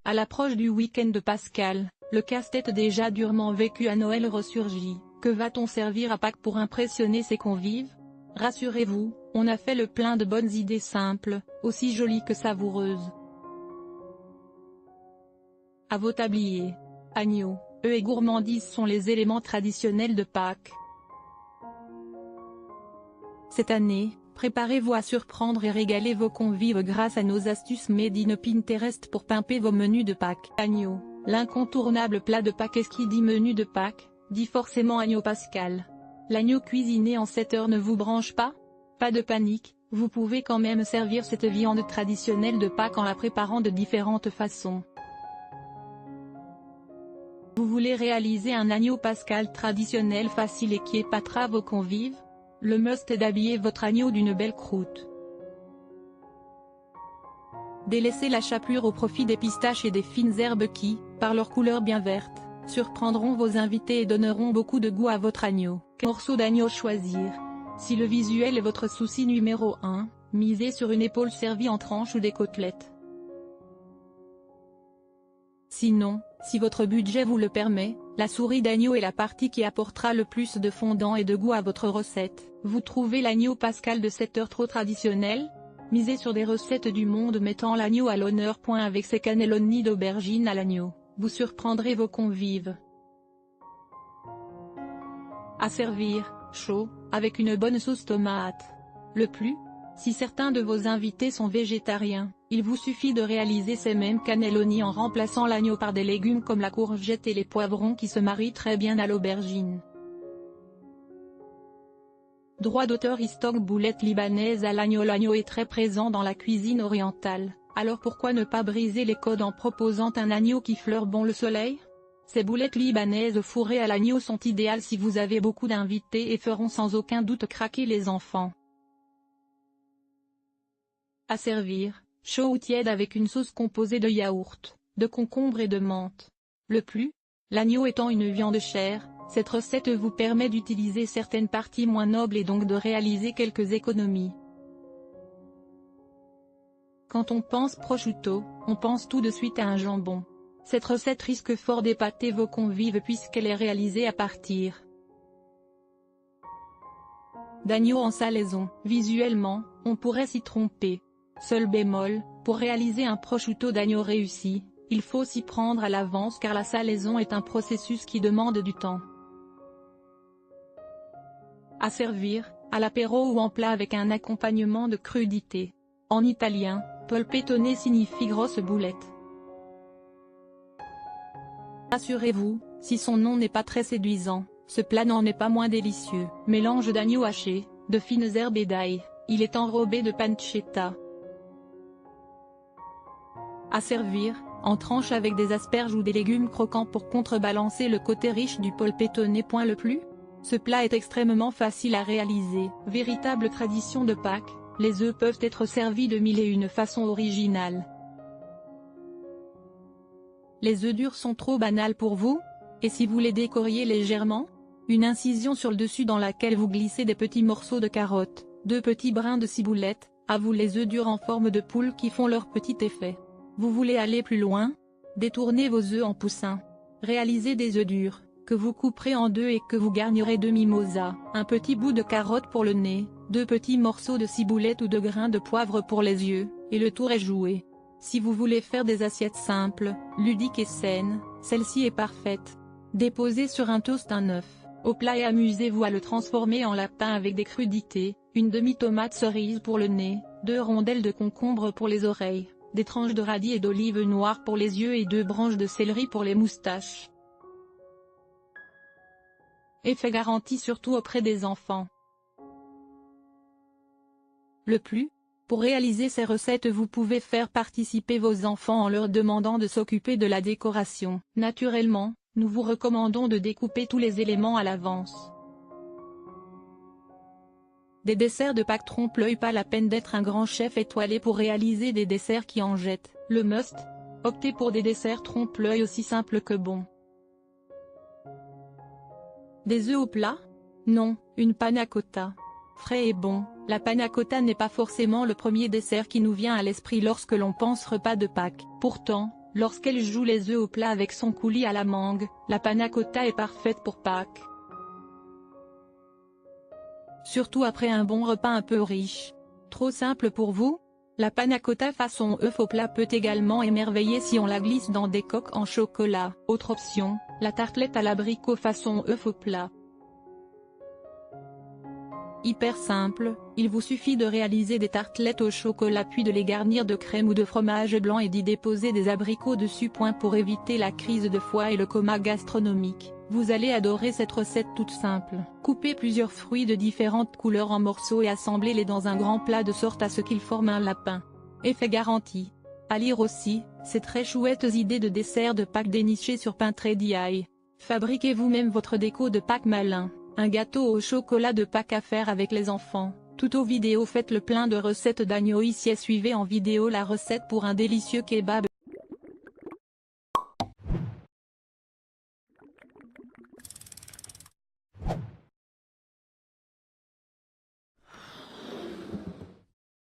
À l'approche du week-end de Pascal, le casse-tête déjà durement vécu à Noël ressurgit. Que va-t-on servir à Pâques pour impressionner ses convives? Rassurez-vous, on a fait le plein de bonnes idées simples, aussi jolies que savoureuses. À vos tabliers. Agneau, œufs et gourmandises sont les éléments traditionnels de Pâques. Cette année, préparez-vous à surprendre et régaler vos convives grâce à nos astuces made in Pinterest pour pimper vos menus de Pâques. Agneau, l'incontournable plat de Pâques. Et ce qui dit menu de Pâques, dit forcément agneau pascal. L'agneau cuisiné en 7 heures ne vous branche pas? Pas de panique, vous pouvez quand même servir cette viande traditionnelle de Pâques en la préparant de différentes façons. Vous voulez réaliser un agneau pascal traditionnel facile et qui épatera vos convives? Le must est d'habiller votre agneau d'une belle croûte. Délaissez la chapelure au profit des pistaches et des fines herbes qui, par leur couleur bien verte, surprendront vos invités et donneront beaucoup de goût à votre agneau. Quel morceau d'agneau choisir? Si le visuel est votre souci numéro 1, misez sur une épaule servie en tranches ou des côtelettes. Sinon, si votre budget vous le permet, la souris d'agneau est la partie qui apportera le plus de fondant et de goût à votre recette. Vous trouvez l'agneau pascal de 7 heures trop traditionnel? Misez sur des recettes du monde mettant l'agneau à l'honneur. Avec ses cannelloni d'aubergine à l'agneau, vous surprendrez vos convives. À servir, chaud, avec une bonne sauce tomate. Le plus, si certains de vos invités sont végétariens, il vous suffit de réaliser ces mêmes cannelloni en remplaçant l'agneau par des légumes comme la courgette et les poivrons qui se marient très bien à l'aubergine. Droit d'auteur. Stock boulettes libanaises à l'agneau. L'agneau est très présent dans la cuisine orientale, alors pourquoi ne pas briser les codes en proposant un agneau qui fleure bon le soleil? Ces boulettes libanaises fourrées à l'agneau sont idéales si vous avez beaucoup d'invités et feront sans aucun doute craquer les enfants. À servir, chaud ou tiède avec une sauce composée de yaourt, de concombre et de menthe. Le plus, l'agneau étant une viande chère, cette recette vous permet d'utiliser certaines parties moins nobles et donc de réaliser quelques économies. Quand on pense prosciutto, on pense tout de suite à un jambon. Cette recette risque fort d'épater vos convives puisqu'elle est réalisée à partir d'agneau en salaison. Visuellement, on pourrait s'y tromper. Seul bémol, pour réaliser un prosciutto d'agneau réussi, il faut s'y prendre à l'avance car la salaison est un processus qui demande du temps. À servir, à l'apéro ou en plat avec un accompagnement de crudité. En italien, polpettone signifie grosse boulette. Rassurez-vous, si son nom n'est pas très séduisant, ce plat n'en est pas moins délicieux. Mélange d'agneau haché, de fines herbes et d'ail, il est enrobé de pancetta. À servir, en tranches avec des asperges ou des légumes croquants pour contrebalancer le côté riche du polpettone. Le plus, ce plat est extrêmement facile à réaliser. Véritable tradition de Pâques, les œufs peuvent être servis de mille et une façons originales. Les œufs durs sont trop banals pour vous? Et si vous les décoriez légèrement? Une incision sur le dessus dans laquelle vous glissez des petits morceaux de carottes, 2 petits brins de ciboulette, à vous les œufs durs en forme de poule qui font leur petit effet. Vous voulez aller plus loin? Détournez vos œufs en poussins. Réalisez des œufs durs, que vous couperez en 2 et que vous garnirez de mimosa, un petit bout de carotte pour le nez, 2 petits morceaux de ciboulette ou 2 grains de poivre pour les yeux, et le tour est joué. Si vous voulez faire des assiettes simples, ludiques et saines, celle-ci est parfaite. Déposez sur un toast un œuf, au plat et amusez-vous à le transformer en lapin avec des crudités, une demi-tomate cerise pour le nez, 2 rondelles de concombre pour les oreilles, des tranches de radis et d'olive noire pour les yeux et 2 branches de céleri pour les moustaches. Effet garanti surtout auprès des enfants. Le plus, pour réaliser ces recettes vous pouvez faire participer vos enfants en leur demandant de s'occuper de la décoration. Naturellement, nous vous recommandons de découper tous les éléments à l'avance. Des desserts de Pâques trompe-l'œil. Pas la peine d'être un grand chef étoilé pour réaliser des desserts qui en jettent. Le must, optez pour des desserts trompe-l'œil aussi simples que bons. Des œufs au plat? Non, une panna cotta. Frais et bon, la panna cotta n'est pas forcément le premier dessert qui nous vient à l'esprit lorsque l'on pense repas de Pâques. Pourtant, lorsqu'elle joue les œufs au plat avec son coulis à la mangue, la panna cotta est parfaite pour Pâques. Surtout après un bon repas un peu riche. Trop simple pour vous? La panna cotta façon œuf au plat peut également émerveiller si on la glisse dans des coques en chocolat. Autre option, la tartelette à l'abricot façon œuf au plat. Hyper simple, il vous suffit de réaliser des tartelettes au chocolat puis de les garnir de crème ou de fromage blanc et d'y déposer des abricots dessus. Pour éviter la crise de foie et le coma gastronomique, vous allez adorer cette recette toute simple. Coupez plusieurs fruits de différentes couleurs en morceaux et assemblez-les dans un grand plat de sorte à ce qu'ils forment un lapin. Effet garanti. À lire aussi, ces très chouettes idées de dessert de Pâques dénichées sur Pinterest. Fabriquez vous-même votre déco de Pâques malin. Un gâteau au chocolat de Pâques à faire avec les enfants. Tuto vidéo. Faites le plein de recettes d'agneau ici et suivez en vidéo la recette pour un délicieux kebab